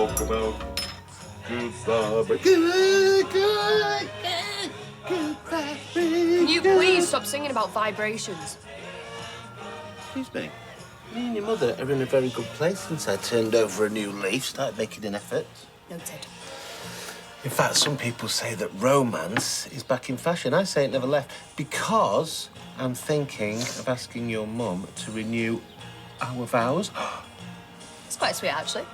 talk about good vibration. Good vibration. Can you please stop singing about vibrations? Excuse me. Me and your mother are in a very good place since I turned over a new leaf, started making an effort. Noted. In fact, some people say that romance is back in fashion. I say it never left because I'm thinking of asking your mum to renew our vows. It's quite sweet, actually.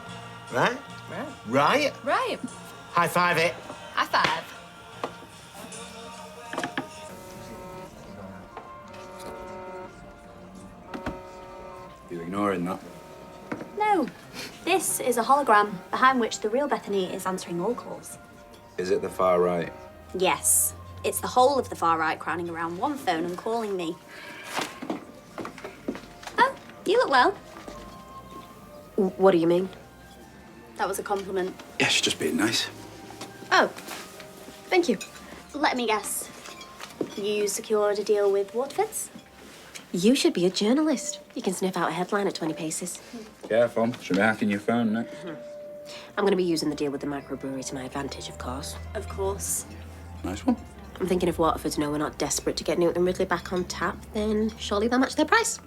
Right? Right. Right? Right. High five it. High five. You ignoring that? No. This is a hologram behind which the real Bethany is answering all calls. Is it the far right? Yes. It's the whole of the far right crowding around one phone and calling me. Oh, you look well. What do you mean? That was a compliment. Yeah, she's just being nice. Oh, thank you. Let me guess. You secured a deal with Waterfords? You should be a journalist. You can sniff out a headline at 20 paces. Careful, she'll be hacking your phone next. I'm going to be using the deal with the microbrewery to my advantage, of course. Of course. Nice one. I'm thinking if Waterfords know we're not desperate to get Newton Ridley back on tap, then surely they'll match their price.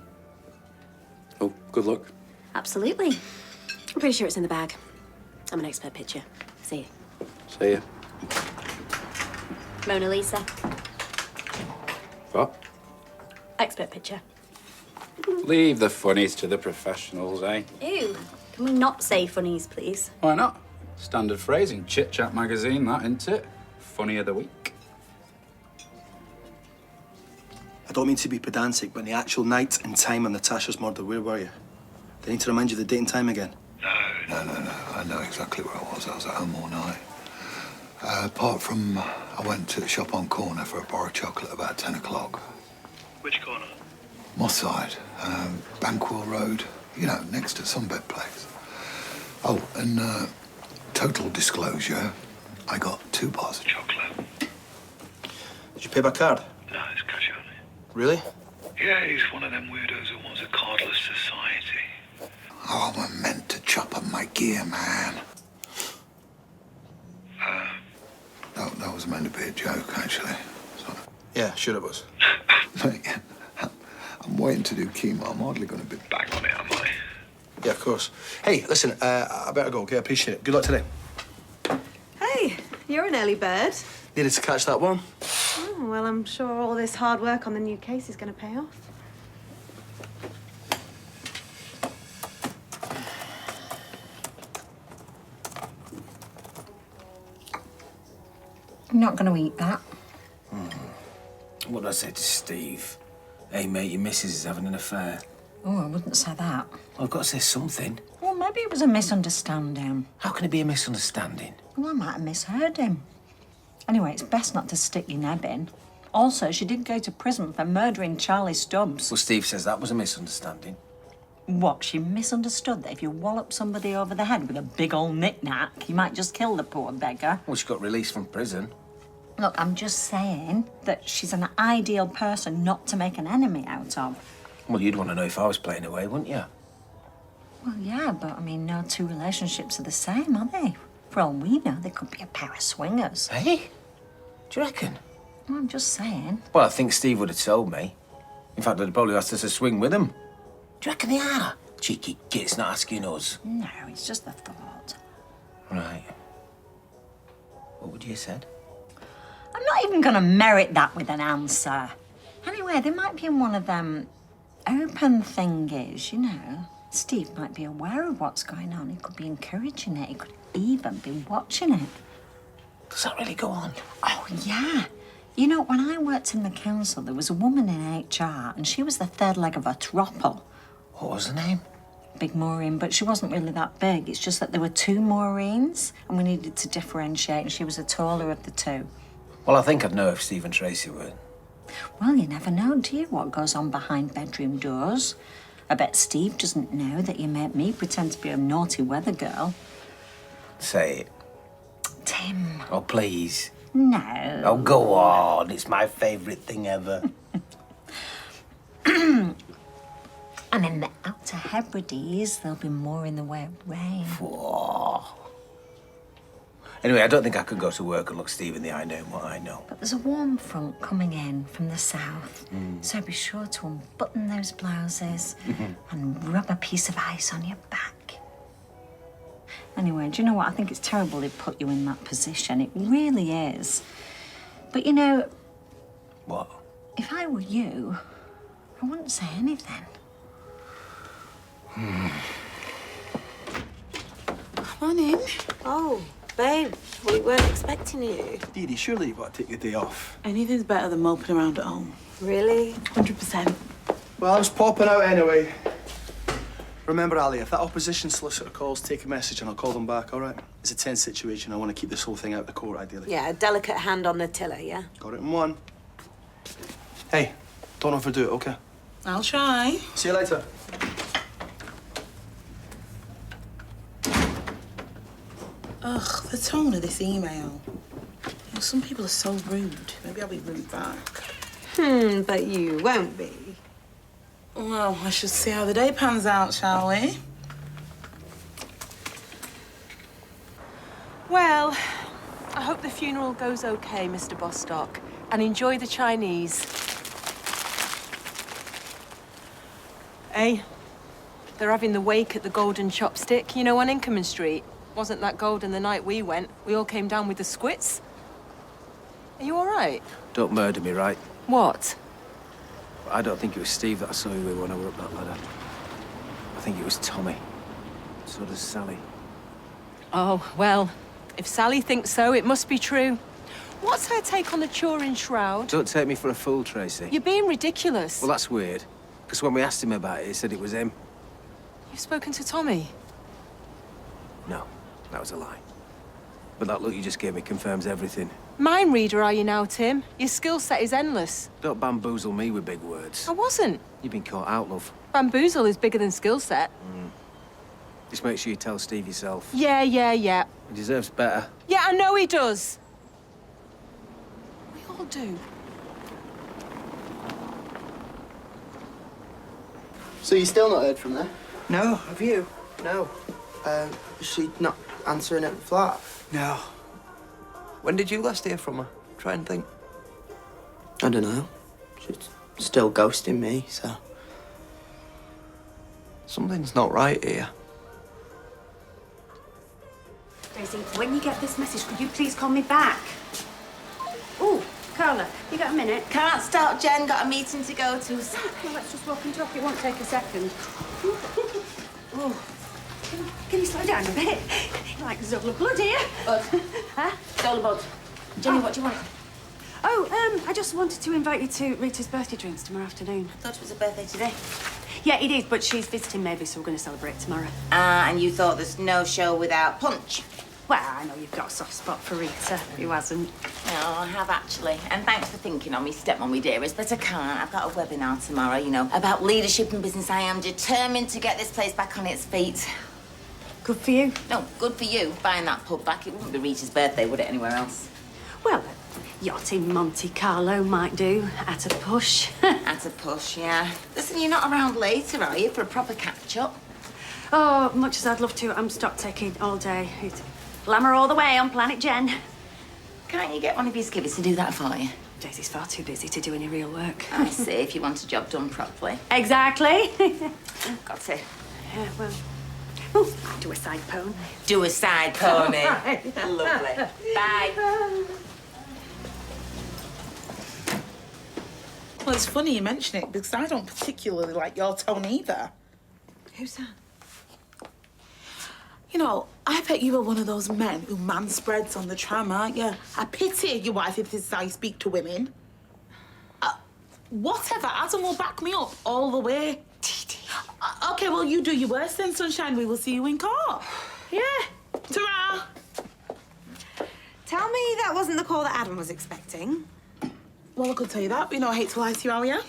Oh, good luck. Absolutely. I'm pretty sure it's in the bag. I'm an expert pitcher. See you. See ya. Mona Lisa. What? Expert pitcher. Leave the funnies to the professionals, eh? Ew. Can we not say funnies, please? Why not? Standard phrase in Chit Chat magazine, that, isn't it? Funny of the week. I don't mean to be pedantic, but the actual night and time of Natasha's murder, where were you? Do I need to remind you the date and time again? No. I know exactly where I was. I was at home all night. Apart from, I went to the shop on corner for a bar of chocolate about 10 o'clock. Which corner? Moss side, Bankwell Road, you know, next to Sunbed Place. Oh, and total disclosure, I got 2 bars of chocolate. Did you pay by card? No, it's cash only. Really? Yeah, he's one of them weirdos who wants a cardless society. Oh, I'm meant to chop up my gear, man. That was meant to be a joke, actually. So, Yeah, sure it was. mate, I'm waiting to do chemo. I'm hardly going to be back on it, am I? Yeah, of course. Hey, listen, I better go, okay? I appreciate it. Good luck today. Hey, you're an early bird. Needed to catch that one. Oh, well, I'm sure all this hard work on the new case is going to pay off. I'm not going to eat that. What did I say to Steve? Hey, mate, your missus is having an affair. Oh, I wouldn't say that. Well, I've got to say something. Well, maybe it was a misunderstanding. How can it be a misunderstanding? Well, I might have misheard him. Anyway, it's best not to stick your neb in. Also, she did go to prison for murdering Charlie Stubbs. Well, Steve says that was a misunderstanding. What, she misunderstood that if you wallop somebody over the head with a big old knick-knack, you might just kill the poor beggar? Well, she got released from prison. Look, I'm just saying that she's an ideal person not to make an enemy out of. Well, you'd want to know if I was playing away, wouldn't you? Well, yeah, but, I mean, no two relationships are the same, are they? For all we know, they could be a pair of swingers. Hey? Do you reckon? Well, I'm just saying. Well, I think Steve would have told me. In fact, I'd probably asked us to swing with him. Do you reckon they are? Cheeky gits not asking us. No, it's just a thought. Right. What would you have said? I'm not even going to merit that with an answer. Anyway, they might be in one of them open thingies, you know. Steve might be aware of what's going on. He could be encouraging it. He could even be watching it. Does that really go on? Oh, yeah. You know, when I worked in the council, there was a woman in HR, and she was the third leg of a throuple. What was her name? Big Maureen, but she wasn't really that big. It's just that there were 2 Maureens, and we needed to differentiate, and she was the taller of the 2. Well, I think I'd know if Steve and Tracy were. Well, you never know, do you, what goes on behind bedroom doors? I bet Steve doesn't know that you made me pretend to be a naughty weather girl. Say it. Tim. Oh, please. No. Oh, go on. It's my favourite thing ever. And in the Outer Hebrides, there'll be more in the way of rain. Whoa. Anyway, I don't think I could go to work and look Steve in the eye knowing what I know. But there's a warm front coming in from the south, so be sure to unbutton those blouses and rub a piece of ice on your back. Anyway, do you know what? I think it's terrible they put you in that position. It really is. But, you know... What? If I were you, I wouldn't say anything. Come on in. Oh, babe, we weren't expecting you. Dee Dee, surely you've got to take your day off. Anything's better than moping around at home. Really? 100%. Well, I was popping out anyway. Remember, Ali, if that opposition solicitor calls, take a message and I'll call them back, all right? It's a tense situation. I want to keep this whole thing out of the court, ideally. Yeah, a delicate hand on the tiller, yeah? Got it in one. Hey, don't overdo it, okay? I'll try. See you later. Ugh, the tone of this email. You know, some people are so rude. Maybe I'll be rude back. But you won't be. Well, I shall see how the day pans out, shall we? Well, I hope the funeral goes okay, Mr. Bostock, and enjoy the Chinese. Eh? They're having the wake at the Golden Chopstick, you know, on Inkerman Street. Wasn't that golden the night we went? We all came down with the squits. Are you all right? Don't murder me, right? What? I don't think it was Steve that I saw you with when I were up that ladder. I think it was Tommy. So does Sally. Oh, well, if Sally thinks so, it must be true. What's her take on the Turin shroud? Don't take me for a fool, Tracy. You're being ridiculous. Well, that's weird. Because when we asked him about it, he said it was him. You've spoken to Tommy? No, that was a lie. But that look you just gave me confirms everything. Mind reader are you now, Tim? Your skill set is endless. Don't bamboozle me with big words. I wasn't. You've been caught out, love. Bamboozle is bigger than skill set. Just make sure you tell Steve yourself. Yeah. He deserves better. Yeah, I know he does. We all do. So you still not heard from her? No, have you? No. Is she not answering at the flat? No. When did you last hear from her? Try and think. I don't know. She's still ghosting me, so... Something's not right here. Daisy, when you get this message, could you please call me back? Oh, Carla, you got a minute? Can't stop, Jen. Got a meeting to go to. Well, let's just walk and talk. It won't take a second. Oh, can you slow down a bit? You're like Zola Blood here. Bud. Huh? Zola Bud. Jenny, what do you want? Oh, I just wanted to invite you to Rita's birthday drinks tomorrow afternoon. I thought it was her birthday today. Yeah, it is, but she's visiting maybe, so we're going to celebrate tomorrow. And you thought there's no show without punch? Well, I know you've got a soft spot for Rita. Who hasn't? No, I have actually. And thanks for thinking on me, stepmommy dearest, but I can't. I've got a webinar tomorrow, you know, about leadership and business. I am determined to get this place back on its feet. Good for you. No, good for you, buying that pub back. It wouldn't be Rita's birthday, would it, anywhere else? Well, yacht in Monte Carlo might do, at a push. At a push, yeah. Listen, you're not around later, are you, for a proper catch-up? Oh, much as I'd love to, I'm stock taking all day. It's glamour all the way on Planet Jen. Can't you get one of your skivvies to do that for you? Daisy's far too busy to do any real work. I see, if you want a job done properly. Exactly. Got to. Yeah, well... Oh, I'll do a side pone. Do a side pony. Right. Lovely. Bye. Well, it's funny you mention it because I don't particularly like your tone either. Who's that? You know, I bet you are one of those men who manspreads on the tram, aren't you? I pity your wife if this is how you speak to women. Whatever, Adam will back me up all the way. Okay, well, you do your worst then, sunshine. We will see you in court. Yeah. Ta-ra! Tell me that wasn't the call that Adam was expecting. Well, I could tell you that, but you know, I hate to lie to you, Aria.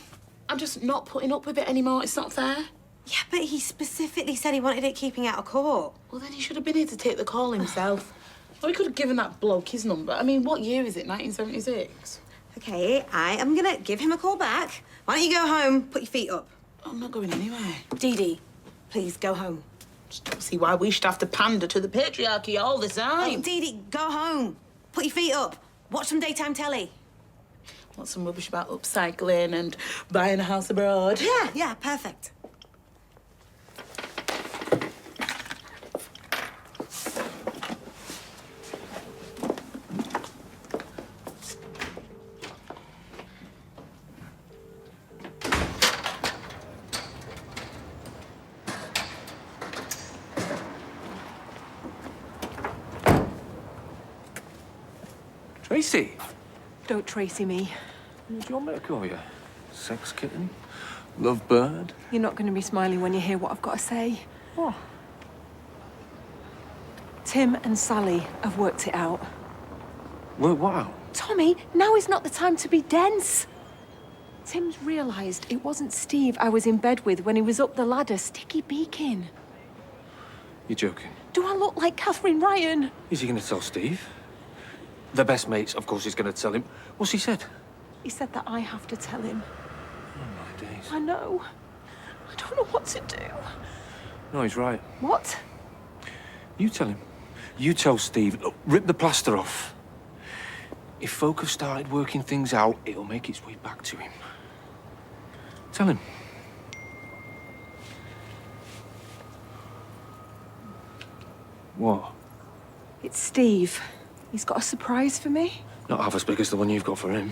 I'm just not putting up with it anymore. It's not fair. Yeah, but he specifically said he wanted it keeping out of court. Well, then he should have been here to take the call himself. Or he could have given that bloke his number. I mean, what year is it, 1976? Okay, I am gonna give him a call back. Why don't you go home, put your feet up? I'm not going anywhere. Dee Dee, please go home. Just don't see why we should have to pander to the patriarchy all the time. Oh, Dee Dee, go home. Put your feet up. Watch some daytime telly. Want some rubbish about upcycling and buying a house abroad? Yeah, perfect. Tracy? Don't Tracy me. Who's your mate, call you? Sex kitten? Love bird? You're not going to be smiling when you hear what I've got to say. What? Tim and Sally have worked it out. Well, wow. Tommy, now is not the time to be dense. Tim's realised it wasn't Steve I was in bed with when he was up the ladder sticky beaking. You're joking. Do I look like Catherine Ryan? Is he going to tell Steve? They're best mates, of course he's going to tell him. What's he said? He said that I have to tell him. Oh, my days. I know. I don't know what to do. No, he's right. What? You tell him. You tell Steve. Look, rip the plaster off. If folk have started working things out, it'll make its way back to him. Tell him. What? It's Steve. He's got a surprise for me. Not half as big as the one you've got for him.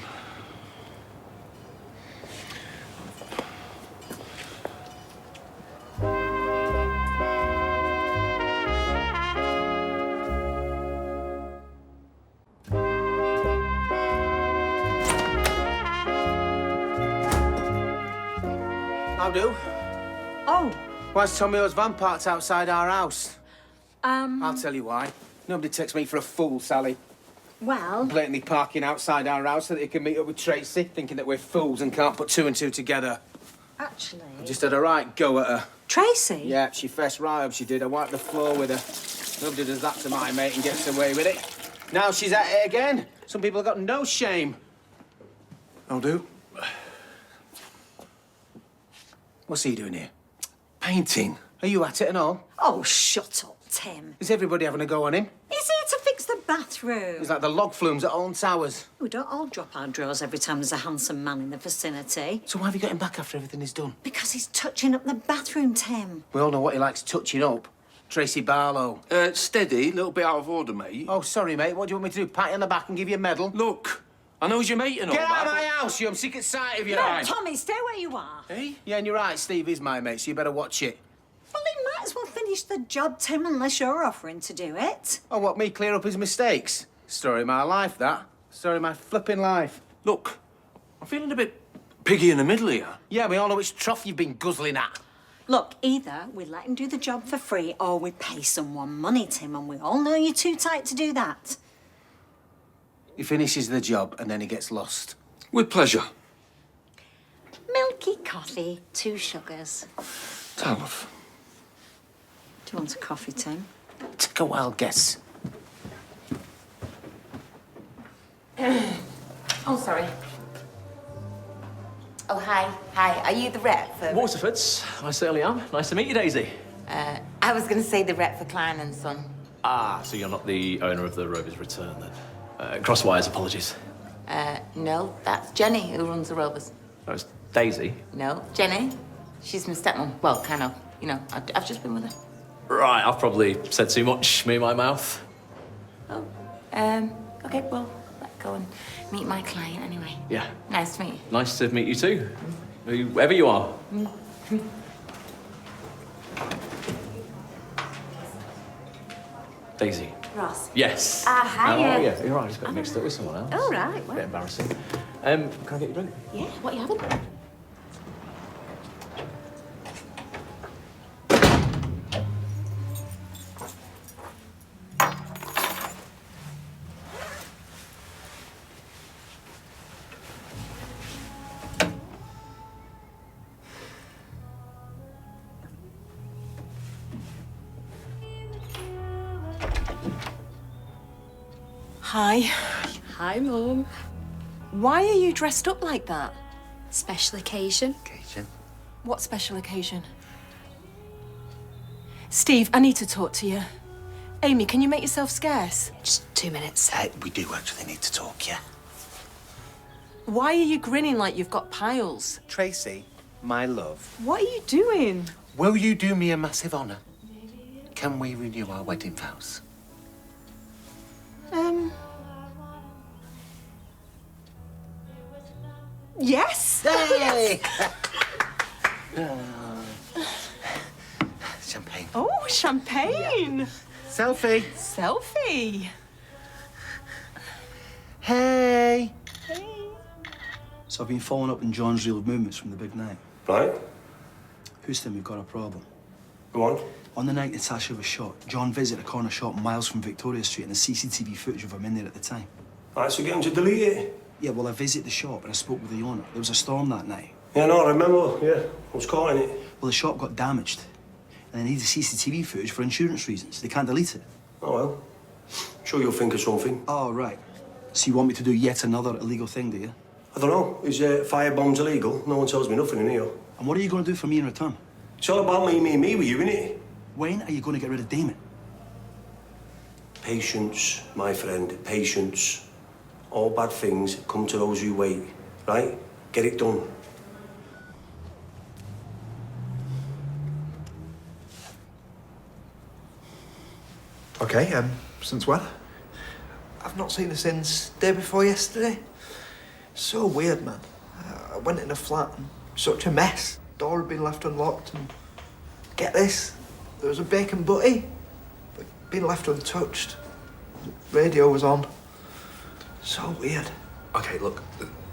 How do? Oh. Why's Tommy O's van parked outside our house? I'll tell you why. Nobody takes me for a fool, Sally. Well... Blatantly parking outside our house so that he can meet up with Tracy, thinking that we're fools and can't put two and two together. Actually... I just had a right go at her. Tracy? Yeah, she fessed right up, she did. I wiped the floor with her. Nobody does that to my mate and gets away with it. Now she's at it again. Some people have got no shame. I'll do. What's he doing here? Painting. Are you at it and all? Oh, shut up, Tim. Is everybody having a go on him? He's here to fix the bathroom. He's like the log flumes at Alton Towers. We don't all drop our drawers every time there's a handsome man in the vicinity. So why have you got him back after everything he's done? Because he's touching up the bathroom, Tim. We all know what he likes touching up. Tracy Barlow. Steady, a little bit out of order, mate. Oh, sorry, mate. What do you want me to do? Pat you on the back and give you a medal? Look, I know he's your mate and all Get out that, of my house, you! I'm sick at sight of you. No, Tommy, stay where you are. Hey? Yeah, and you're right. Steve is my mate, so you better watch it. Well, he might as well finish the job, Tim, unless you're offering to do it. Oh, what, me clear up his mistakes? Story of my life, that. Story of my flipping life. Look, I'm feeling a bit piggy in the middle here. Yeah, we all know which trough you've been guzzling at. Look, either we let him do the job for free or we pay someone money, Tim, and we all know you're too tight to do that. He finishes the job and then he gets lost. With pleasure. Milky coffee, 2 sugars. Love. Do you want a coffee, Tim? Take a wild guess. Oh, sorry. Oh, hi. Hi. Are you the rep for... Waterfords. I certainly am. Nice to meet you, Daisy. I was going to say the rep for Klein and Son. Ah, so you're not the owner of the Rovers Return, then? Crosswires, apologies. No, that's Jenny who runs the Rovers. That was Daisy. No, Jenny. She's my stepmom. Well, kind of. You know, I've just been with her. Right, I've probably said too much, me and my mouth. Oh, okay, well, let's go and meet my client anyway. Yeah. Nice to meet you. Nice to meet you too. Whoever you are. Daisy. Ross. Yes. Hi. Oh, yeah. You're right, I just got mixed up with someone else. All right. Well. Bit embarrassing. Can I get you a drink? Yeah, what are you having? Hi. Hi, Mum. Why are you dressed up like that? Special occasion. What special occasion? Steve, I need to talk to you. Amy, can you make yourself scarce? Just 2 minutes. We do actually need to talk, yeah? Why are you grinning like you've got piles? Tracy, my love, What are you doing? will you do me a massive honour? Can we renew our wedding vows? Yes. Hey! Champagne. Oh, champagne. Selfie. Selfie. Hey! So I've been following up on John's real movements from the big night. Right. Houston, we've got a problem. Go on. On the night Natasha was shot, John visited a corner shop miles from Victoria Street and the CCTV footage of him in there at the time. Right, so get him to delete it. Yeah, well, I visited the shop and I spoke with the owner. There was a storm that night. Yeah, no, I remember. Yeah, I was caught in it. Well, the shop got damaged and they need the CCTV footage for insurance reasons. They can't delete it. Oh, well. Sure you'll think of something. Oh, right. So you want me to do yet another illegal thing, do you? I don't know. Is firebombs illegal? No one tells me nothing in here. And what are you going to do for me in return? It's all about me with you, innit? When are you going to get rid of Damon? Patience, my friend, patience. All bad things come to those who wait, right? Get it done. Okay, since when? I've not seen her since day before yesterday. So weird, man. I went in a flat and such a mess. Door had been left unlocked and get this, there was a bacon butty, but been left untouched. Radio was on. So weird. Okay, look,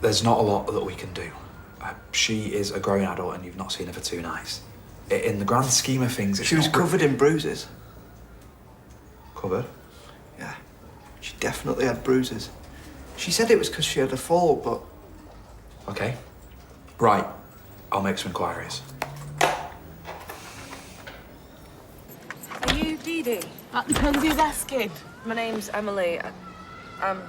there's not a lot that we can do. She is a grown adult and you've not seen her for 2 nights. In the grand scheme of things, it's She was not covered in bruises. covered. Yeah, she definitely had bruises. She said it was because she had a fall, but... Okay. Right. I'll make some inquiries. Are you Dee Dee? That depends who's asking. My name's Emily. I'm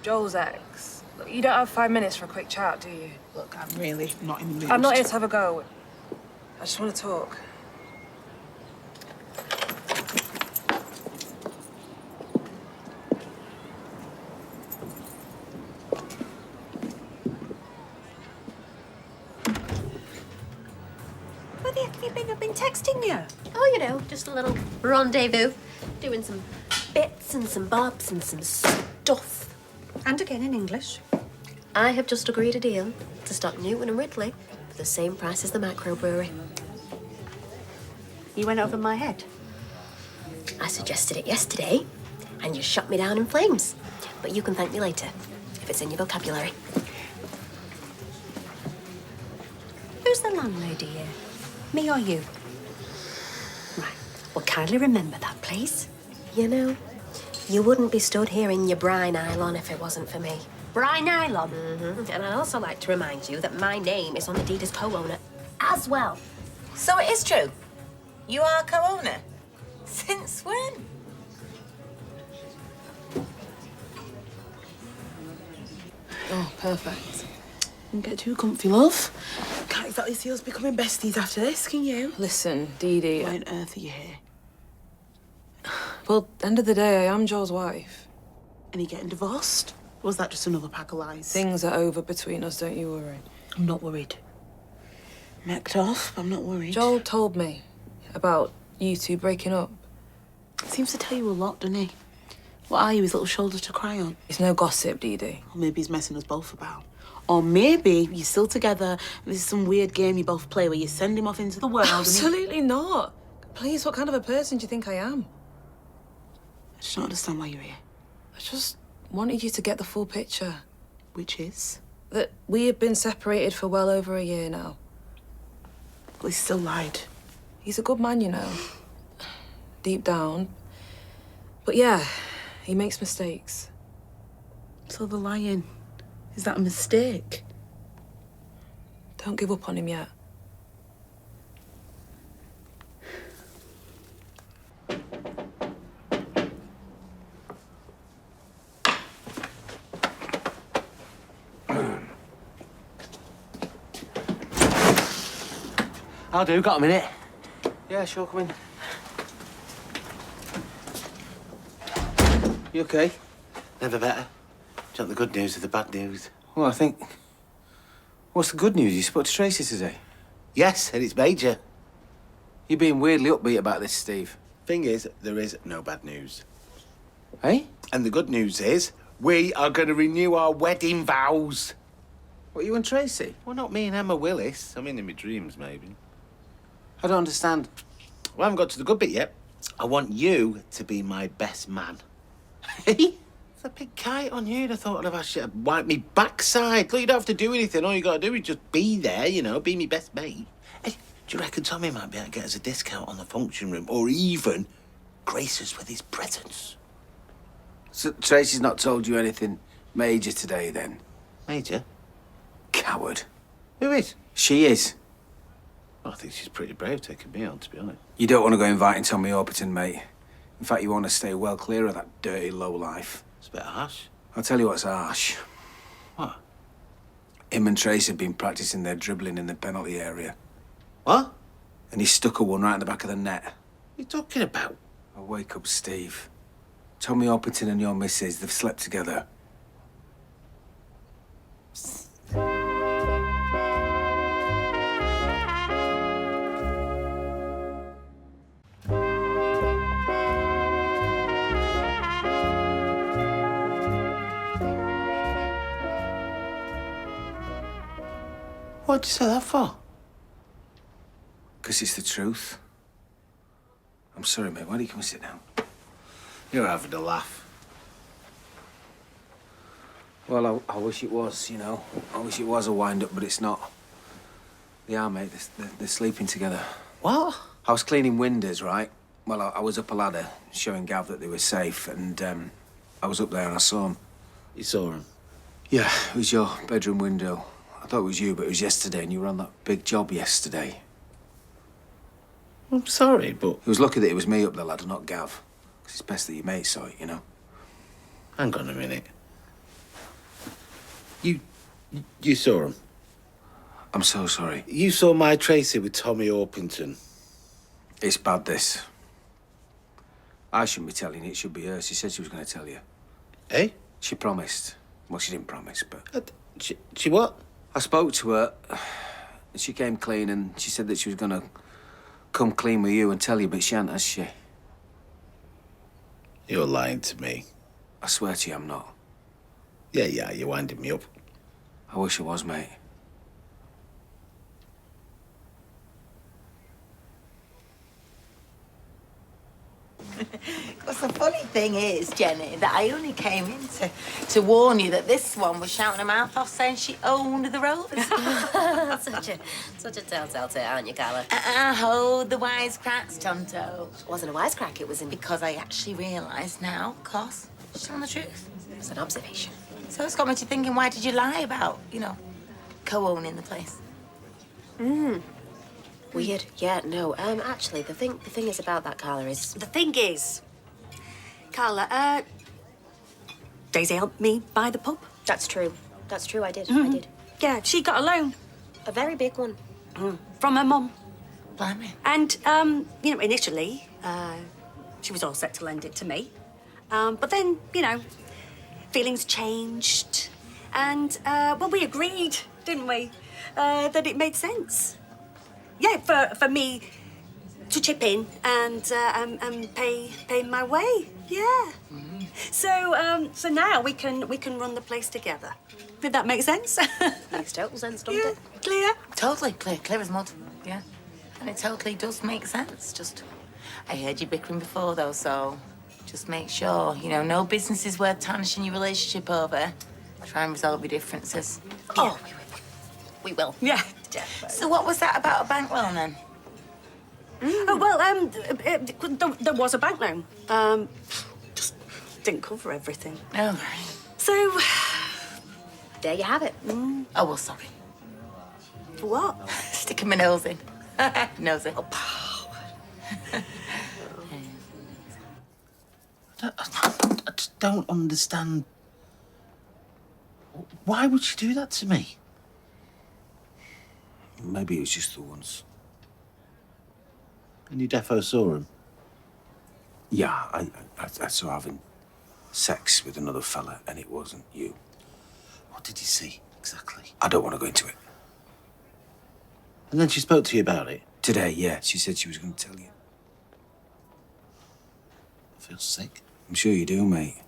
Joel's ex. Look, you don't have 5 minutes for a quick chat, do you? Look, I'm really not in the mood. I'm not here to have a go. I just want to talk. Where the heck have you been? I've been texting you. Oh, you know, just a little rendezvous. Doing some bits and some bobs and some stuff. And again in English. I have just agreed a deal to stock Newton and Ridley for the same price as the microbrewery. You went over my head. I suggested it yesterday, and you shot me down in flames. But you can thank me later, if it's in your vocabulary. Who's the landlady here? Me or you? Right. Well, kindly remember that, please. You know, you wouldn't be stood here in your Bry nylon if it wasn't for me. Bry nylon. Mm-hmm. And I'd also like to remind you that my name is on the deed as co-owner as well. So it is true. You are co-owner. Since when? Oh, perfect. Don't get too comfy, love. Can't exactly see us becoming besties after this, can you? Listen, Dee Dee. Why on earth are you here? Well, end of the day, I am Joel's wife. And you getting divorced? Or was that just another pack of lies? Things are over between us, don't you worry. I'm not worried. Necked off, but I'm not worried. Joel told me about you two breaking up. Seems to tell you a lot, doesn't he? What are you, his little shoulder to cry on? It's no gossip, Dee Dee. Or maybe he's messing us both about. Or maybe you're still together and this is some weird game you both play where you send him off into the world Absolutely not. Please, what kind of a person do you think I am? I just don't understand why you're here. I just wanted you to get the full picture. Which is? That we have been separated for well over a year now. Well, he still lied. He's a good man, you know. Deep down. But yeah, he makes mistakes. So the lying, is that a mistake? Don't give up on him yet. I'll do. Got a minute? Yeah, sure, come in. You okay? Never better. Do you want the good news or the bad news? Well, I think... What's the good news? You spoke to Tracy today? Yes, and it's major. You're being weirdly upbeat about this, Steve. Thing is, there is no bad news. Hey? And the good news is, we are going to renew our wedding vows. What, you and Tracy? Well, not me and Emma Willis. I mean, in my dreams, maybe. I don't understand. Well, I haven't got to the good bit yet. I want you to be my best man. Hey? It's a big kite on you. I thought I'd asked you to wipe me backside. Look, you don't have to do anything. All you got to do is just be there, you know, be me best mate. Hey, do you reckon Tommy might be able to get us a discount on the function room or even grace us with his presence? So Tracy's not told you anything major today, then? Major? Coward. Who is? She is. I think she's pretty brave taking me on, to be honest. You don't want to go inviting Tommy Orpington, mate. In fact, you want to stay well clear of that dirty lowlife. It's a bit harsh. I'll tell you what's harsh. What? Him and Trace have been practising their dribbling in the penalty area. What? And he stuck her one right in the back of the net. What are you talking about? Oh, wake up, Steve. Tommy Orpington and your missus, they've slept together. What'd you say that for? Because it's the truth. I'm sorry, mate. Why don't you come and sit down? You're having a laugh. Well, I wish it was, you know. I wish it was a wind-up, but it's not. They are, mate. They're sleeping together. What? I was cleaning windows, right? Well, I was up a ladder, showing Gav that they were safe, and I was up there and I saw him. You saw him? Yeah, it was your bedroom window. I thought it was you, but it was yesterday, and you were on that big job yesterday. I'm sorry, but... It was lucky that it was me up the ladder, not Gav. Because it's best that your mate saw it, you know? Hang on a minute. You saw him? I'm so sorry. You saw my Tracy with Tommy Orpington. It's bad, this. I shouldn't be telling you. It should be her. She said she was going to tell you. Eh? She promised. Well, she didn't promise, but... She what? I spoke to her, and she came clean, and she said that she was going to come clean with you and tell you, but she hasn't, has she? You're lying to me. I swear to you, I'm not. Yeah, you're winding me up. I wish I was, mate. Because the funny thing is, Jenny, that I only came in to warn you that this one was shouting her mouth off saying she owned the Rovers. Such a telltale tale, aren't you, Carla? Hold the wisecracks, Tonto. It wasn't a wisecrack, it was in... Because I actually realise now, of course, she's telling the truth. It's an observation. So it's got me to thinking, why did you lie about, you know, co-owning the place? Weird. Yeah, no. Actually, the thing is about that, Carla, is... The thing is, Carla, Daisy helped me buy the pub. That's true. That's true, I did. I did. Yeah, she got a loan. A very big one. From her mum. Blimey. And, you know, initially, she was all set to lend it to me. But then, you know, feelings changed. And, well, we agreed, didn't we, that it made sense. Yeah, for me to chip in and pay my way. Yeah. So now we can run the place together. Did that make sense? Makes total sense, doesn't it? Clear? Totally clear as mud. Yeah. And it totally does make sense. Just, I heard you bickering before though, so just make sure, you know, no business is worth tarnishing your relationship over. Try and resolve your differences. Oh, we will. Yeah. Definitely. So what was that about a bank loan then? Oh, well, there was a bank loan. Just didn't cover everything. Oh, right. So, there you have it. Oh, well, sorry. For what? Sticking my nose in. Nosy. I just don't understand. Why would she do that to me? Maybe it was just the once. And you defo saw him? Yeah, I saw Avin. sex with another fella, and it wasn't you. What did you see, exactly? I don't want to go into it. And then she spoke to you about it? Today, yeah. She said she was going to tell you. I feel sick. I'm sure you do, mate.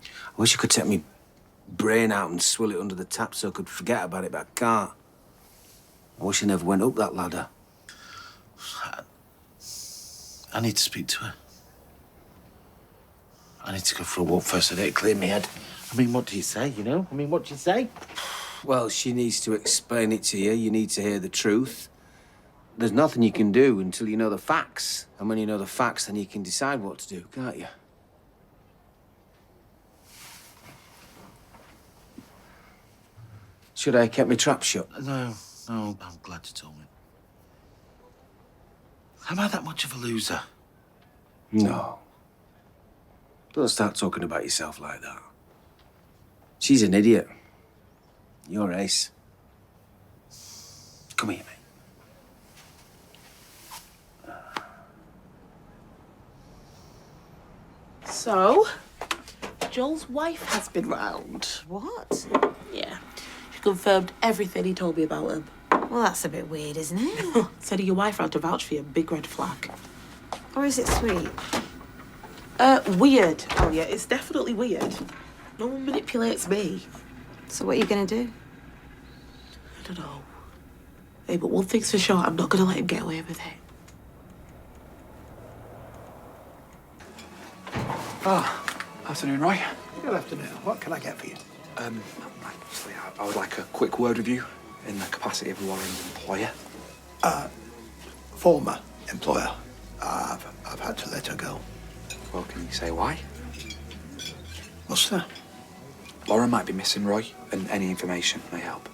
I wish I could take me brain out and swill it under the tap so I could forget about it, but I can't. I wish I never went up that ladder. I need to speak to her. I need to go for a walk first. I need to clear my head. I mean, what do you say, you know? I mean, what do you say? Well, she needs to explain it to you. You need to hear the truth. There's nothing you can do until you know the facts. And when you know the facts, then you can decide what to do, can't you? Should I have kept my trap shut? No, I'm glad you told me. Am I that much of a loser? No. Don't start talking about yourself like that. She's an idiot. You're ace. Come here, mate. So, Joel's wife has been round. What? Yeah. She confirmed everything he told me about him. Well, that's a bit weird, isn't it? Said your wife had to vouch for you, big red flag. Or is it sweet? Weird. Oh, yeah, it's definitely weird. No one manipulates me. So what are you going to do? I don't know. Hey, but one thing's for sure, I'm not going to let him get away with it. Afternoon, Roy. Good afternoon. What can I get for you? Obviously, I would like a quick word with you in the capacity of Lauren's employer. Former employer. I've had to let her go. Well, can you say why? What's that? Lauren might be missing, Roy, and any information may help.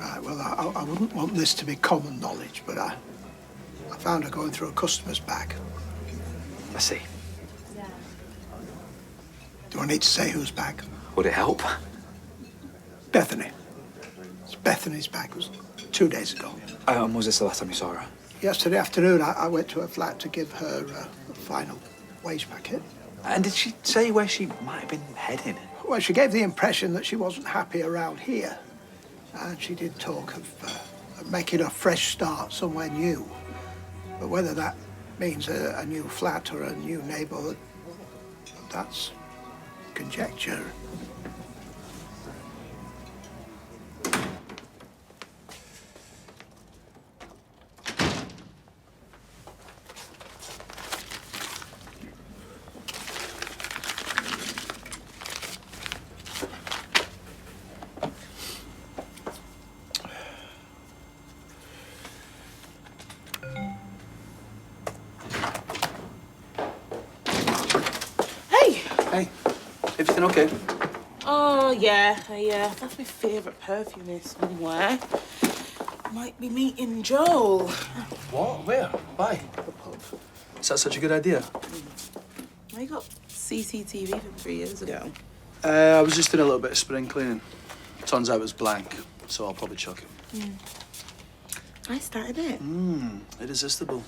Right, well, I wouldn't want this to be common knowledge, but I found her going through a customer's bag. I see. Do I need to say whose bag? Would it help? Bethany. It's Bethany's bag. It was 2 days ago. And was this the last time you saw her? Yesterday afternoon, I went to her flat to give her a final wage packet. And did she say where she might have been heading? Well, she gave the impression that she wasn't happy around here. And she did talk of making a fresh start somewhere new. But whether that means a new flat or a new neighborhood, that's conjecture. Hey, everything okay? Oh, yeah. That's my favourite perfume here somewhere. Might be meeting Joel. What? Where? Why? Is that such a good idea? I got CCTV from 3 years ago. I was just doing a little bit of spring cleaning. Turns out it was blank, so I'll probably chuck it. I started it. Irresistible.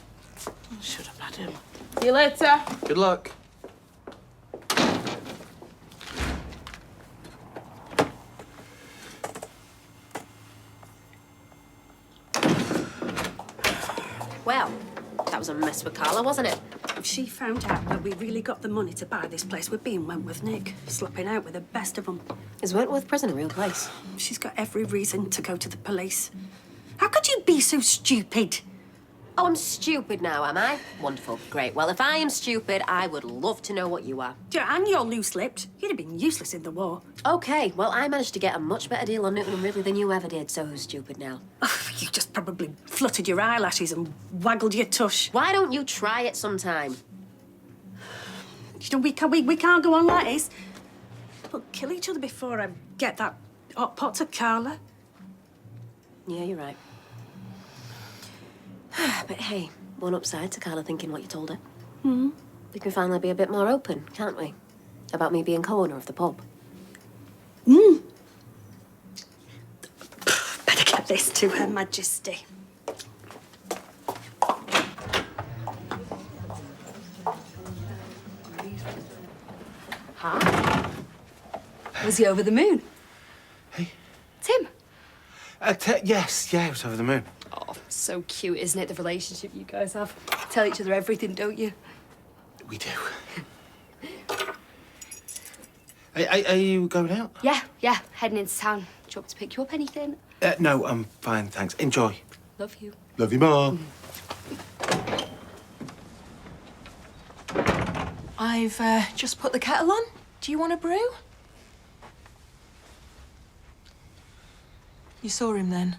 I should have had him. See you later. Good luck. Well, that was a mess with Carla, wasn't it? If she found out that we really got the money to buy this place, we'd be in Wentworth, Nick. Slapping out with the best of them. Is Wentworth Prison a real place? She's got every reason to go to the police. How could you be so stupid? Oh, I'm stupid now, am I? Wonderful. Great. Well, if I am stupid, I would love to know what you are. Yeah, and you're loose-lipped. You'd have been useless in the war. Okay, well, I managed to get a much better deal on Newton and Ridley than you ever did, so who's stupid now? You just probably fluttered your eyelashes and waggled your tush. Why don't you try it sometime? You know, we can't go on like this. We'll kill each other before I get that hot pot to Carla. Yeah, you're right. But hey, one upside to Carla thinking what you told her. We can finally be a bit more open, can't we? About me being co-owner of the pub. Better get this to Her Majesty. Was he over the moon? Hey? Tim? Yes, yeah, it was over the moon. Oh, so cute, isn't it, the relationship you guys have? Tell each other everything, don't you? We do. Are you going out? Yeah, heading into town. Do you want me to pick you up anything? No, I'm fine, thanks. Enjoy. Love you. Love you more. I've just put the kettle on. Do you want a brew? You saw him then?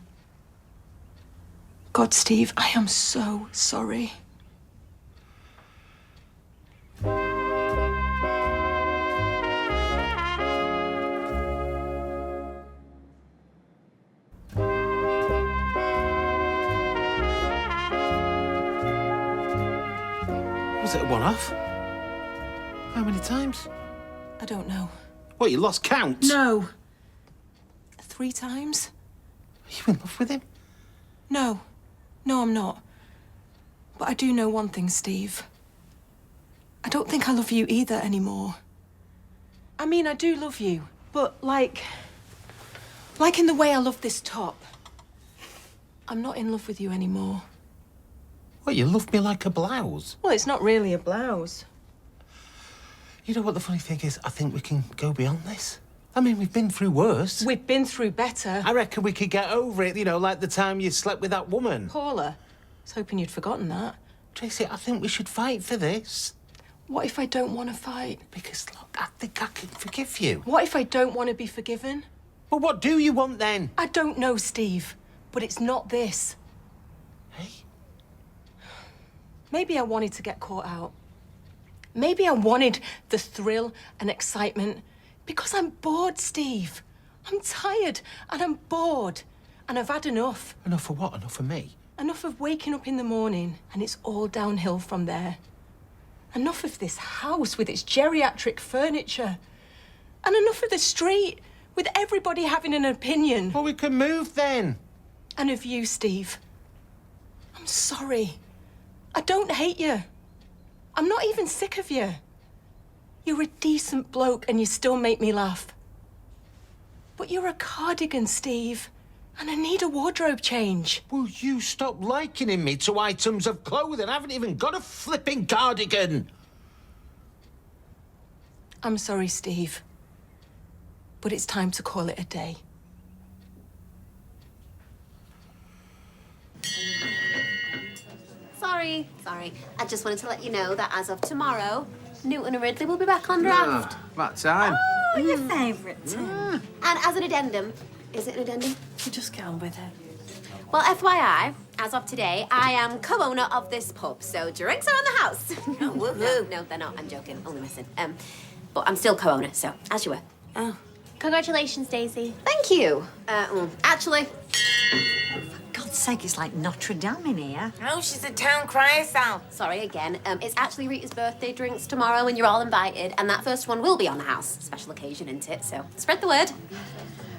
God, Steve, I am so sorry. Was it a one-off? How many times? I don't know. What, you lost count? No. 3 times? Are you in love with him? No. No, I'm not. But I do know one thing, Steve. I don't think I love you either anymore. I mean, I do love you, but like in the way I love this top. I'm not in love with you anymore. What, you love me like a blouse? Well, it's not really a blouse. You know what the funny thing is? I think we can go beyond this. I mean, we've been through worse. We've been through better. I reckon we could get over it, you know, like the time you slept with that woman. Paula, I was hoping you'd forgotten that. Tracy, I think we should fight for this. What if I don't want to fight? Because, look, I think I can forgive you. What if I don't want to be forgiven? Well, what do you want then? I don't know, Steve, but it's not this. Hey? Maybe I wanted to get caught out. Maybe I wanted the thrill and excitement because I'm bored, Steve. I'm tired and I'm bored and I've had enough. Enough for what? Enough for me? Enough of waking up in the morning and it's all downhill from there. Enough of this house with its geriatric furniture. And enough of the street with everybody having an opinion. Well, we can move then. And of you, Steve. I'm sorry. I don't hate you. I'm not even sick of you. You're a decent bloke and you still make me laugh. But you're a cardigan, Steve. And I need a wardrobe change. Will you stop likening me to items of clothing? I haven't even got a flipping cardigan. I'm sorry, Steve. But it's time to call it a day. Sorry. I just wanted to let you know that as of tomorrow, Newton and Ridley will be back on draft. About time. Oh, your favourite, Tim. And as an addendum, is it an addendum? You just get on with it. Well, FYI, as of today, I am co-owner of this pub, so drinks are on the house. No, they're not. I'm joking. Only missing. But I'm still co-owner, so as you were. Oh. Congratulations, Daisy. Thank you. Actually, For God's sake, it's like Notre Dame in here. Oh, she's a town crier, Sal. sorry again. It's actually Rita's birthday drinks tomorrow, and you're all invited. And that first one will be on the house. Special occasion, isn't it? So spread the word.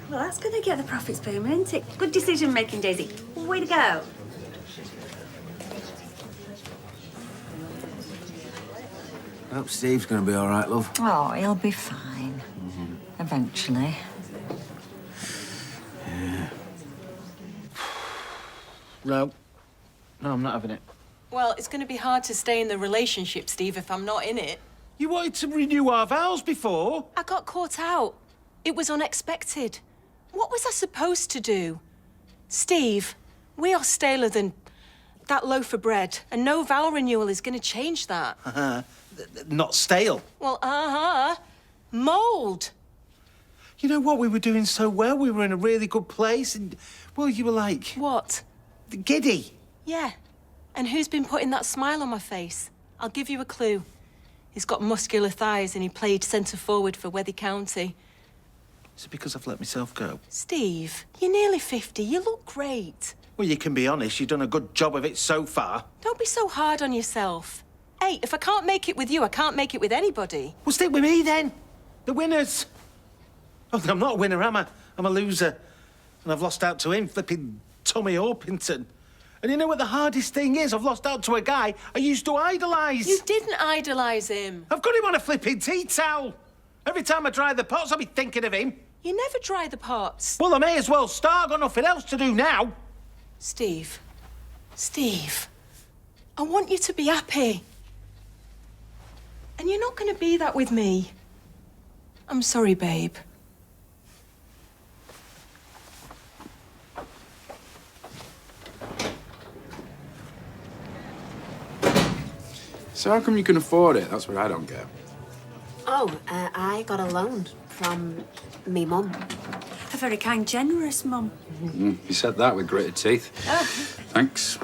Well, that's gonna get the profits booming, isn't it? Good decision making, Daisy. Way to go. I hope Steve's going to be all right, love. Oh, he'll be fine. Eventually. Yeah. No, I'm not having it. Well, it's going to be hard to stay in the relationship, Steve, if I'm not in it. You wanted to renew our vows before. I got caught out. It was unexpected. What was I supposed to do? Steve, we are staler than that loaf of bread, and no vow renewal is going to change that. Not stale. Well, mould. You know what? We were doing so well. We were in a really good place, and, well, you were like... What? Giddy. Yeah. And who's been putting that smile on my face? I'll give you a clue. He's got muscular thighs and he played centre forward for Wethy County. Is it because I've let myself go? Steve, you're nearly 50. You look great. Well, you can be honest. You've done a good job of it so far. Don't be so hard on yourself. Hey, if I can't make it with you, I can't make it with anybody. Well, stick with me then. The winners. Oh, I'm not a winner, am I? I'm a loser. And I've lost out to him, flipping Tommy Orpington. And you know what the hardest thing is? I've lost out to a guy I used to idolise. You didn't idolise him. I've got him on a flipping tea towel. Every time I dry the pots, I'll be thinking of him. You never dry the pots. Well, I may as well start. I've got nothing else to do now. Steve. Steve. I want you to be happy. And you're not going to be that with me. I'm sorry, babe. So how come you can afford it? That's what I don't get. Oh, I got a loan from me mum. A very kind, generous mum. You said that with gritted teeth. Thanks.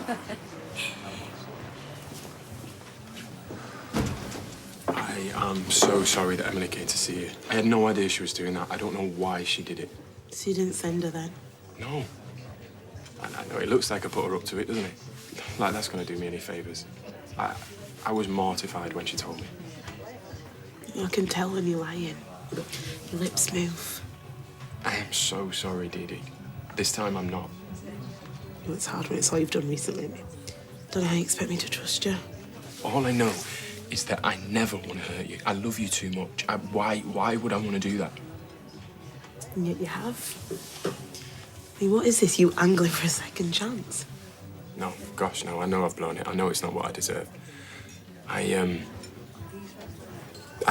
I am so sorry that Emily came to see you. I had no idea she was doing that. I don't know why she did it. So you didn't send her then? No. I know, it looks like I put her up to it, doesn't it? Like that's going to do me any favours. I was mortified when she told me. I can tell when you're lying. Your lips move. I am so sorry, Dee Dee. This time I'm not. You know, it's hard when it's all you've done recently. Don't know how you expect me to trust you. All I know is that I never want to hurt you. I love you too much. Why would I want to do that? And yet you have. I mean, what is this? You angling for a second chance? No, gosh, no. I know I've blown it. I know it's not what I deserve. I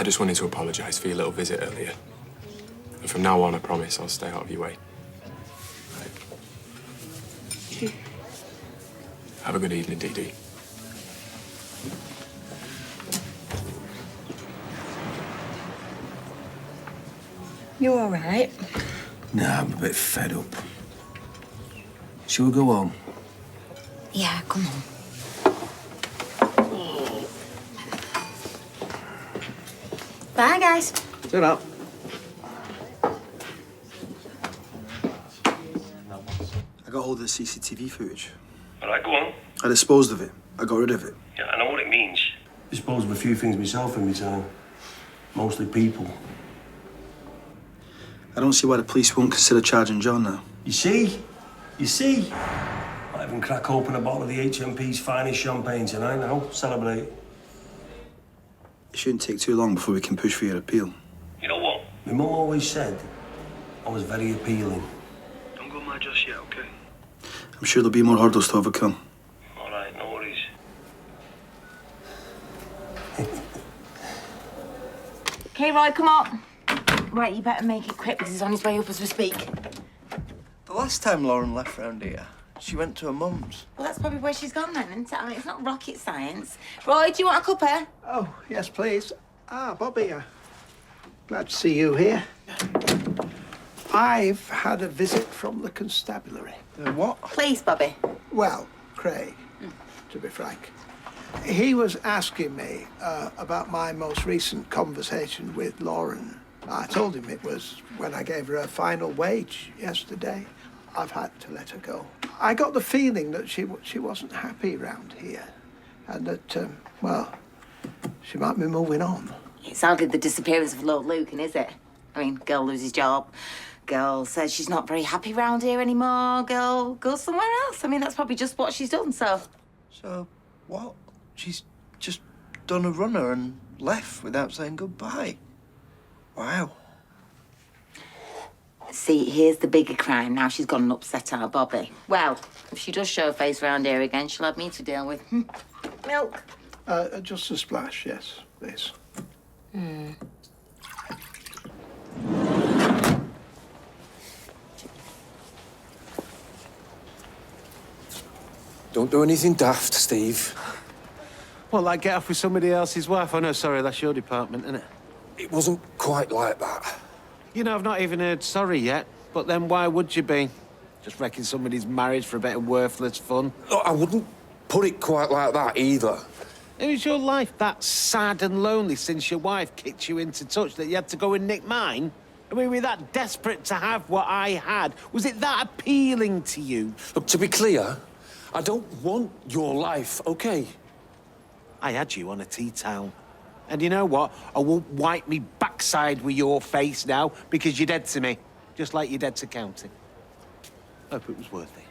just wanted to apologise for your little visit earlier. And from now on, I promise I'll stay out of your way. Right. Have a good evening, Dee Dee. You all right? Nah, I'm a bit fed up. Shall we go home? Yeah, come on. Bye, guys. Shut up. I got hold of the CCTV footage. All right, go on. I disposed of it. I got rid of it. Yeah, I know what it means. Dispose of a few things myself in my time. Mostly people. I don't see why the police won't consider charging John now. You see? You see? Might even crack open a bottle of the HMP's finest champagne tonight now. Celebrate. It shouldn't take too long before we can push for your appeal. You know what? My mum always said I was very appealing. Don't go mad just yet, okay? I'm sure there'll be more hurdles to overcome. All right, no worries. Okay, Roy, come on. Right, you better make it quick because he's on his way up as we speak. The last time Lauren left round here, she went to her mum's. Well, that's probably where she's gone then, isn't it? I mean, it's not rocket science. Roy, do you want a cuppa? Oh, yes, please. Ah, Bobby, glad to see you here. I've had a visit from the constabulary. What? Please, Bobby. Well, Craig, to be frank. He was asking me about my most recent conversation with Lauren. I told him it was when I gave her her final wage yesterday. I've had to let her go. I got the feeling that she wasn't happy around here, and that, well, she might be moving on. It's hardly the disappearance of Lord Lucan, is it? I mean, girl loses job. Girl says she's not very happy round here anymore. Girl goes somewhere else. I mean, that's probably just what she's done, so... So, what? She's just done a runner and left without saying goodbye. Wow. See, here's the bigger crime. Now she's gone and upset our Bobby. Well, if she does show a face round here again, she'll have me to deal with. Milk. Just a splash, yes, please. Don't do anything daft, Steve. Well, like get off with somebody else's wife? Oh, no, sorry, that's your department, isn't it? It wasn't quite like that. You know, I've not even heard sorry yet, but then why would you be? Just wrecking somebody's marriage for a bit of worthless fun? Look, I wouldn't put it quite like that either. Is your life that sad and lonely since your wife kicked you into touch that you had to go and nick mine? I mean, were you that desperate to have what I had? Was it that appealing to you? Look, to be clear, I don't want your life, okay? I had you on a tea towel. And you know what? I won't wipe me backside with your face now because you're dead to me, just like you're dead to County. Hope it was worth it.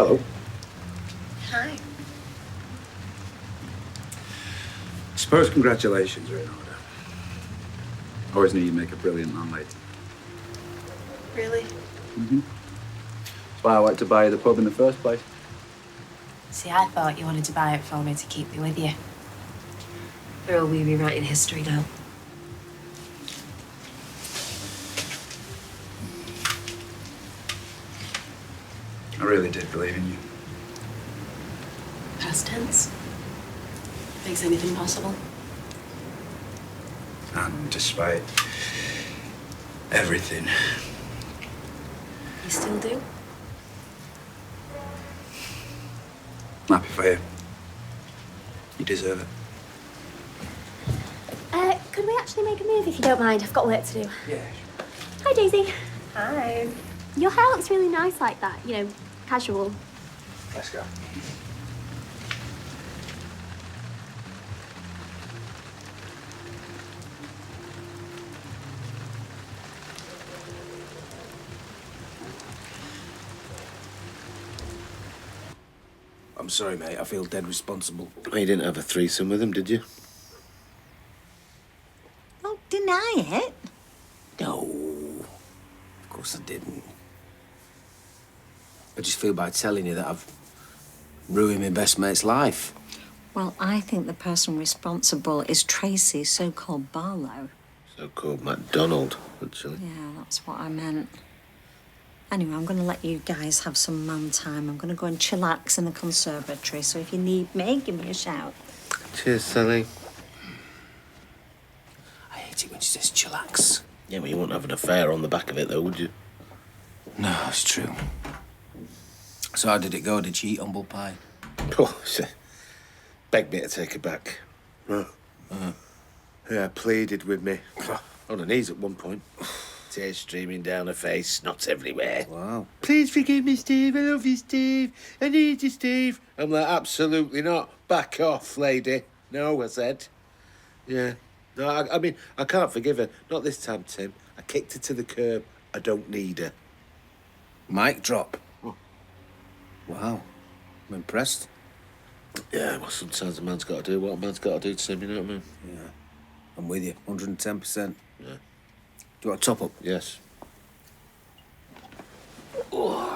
Hello. Hi. I suppose congratulations are in order. I always knew you'd make a brilliant landlady. Really? Mm-hmm. That's why I wanted to buy you the pub in the first place. See, I thought you wanted to buy it for me to keep me with you. Or will we be writing history now? I really did believe in you. Past tense. Makes anything possible. And despite everything, You still do? I'm happy for you. You deserve it. Could we actually make a move if you don't mind? I've got work to do. Yeah. Hi, Daisy. Hi. Your hair looks really nice like that, you know, casual. Let's go. I'm sorry, mate. I feel dead responsible. Oh, you didn't have a threesome with him, did you? Don't deny it. No. Of course I didn't. I just feel by telling you that I've ruined my best mate's life. Well, I think the person responsible is Tracy's so-called Barlow. So-called MacDonald, actually. Yeah, that's what I meant. Anyway, I'm going to let you guys have some man time. I'm going to go and chillax in the conservatory, so if you need me, give me a shout. Cheers, Sally. I hate it when she says chillax. Yeah, well, you wouldn't have an affair on the back of it, though, would you? No, it's true. So how did it go? Did she eat humble pie? Oh, she begged me to take her back. Yeah, pleaded with me. On her knees at one point. Tears streaming down her face, snot everywhere. Wow. Please forgive me, Steve. I love you, Steve. I need you, Steve. I'm like, absolutely not. Back off, lady. No, I said. Yeah. No, I mean, I can't forgive her. Not this time, Tim. I kicked her to the curb. I don't need her. Mic drop. Oh. Wow. I'm impressed. Yeah, well, sometimes a man's got to do what a man's got to do, Tim, you know what I mean? Yeah. I'm with you. 110%. Yeah. Do you want a top up? Yes. Oh.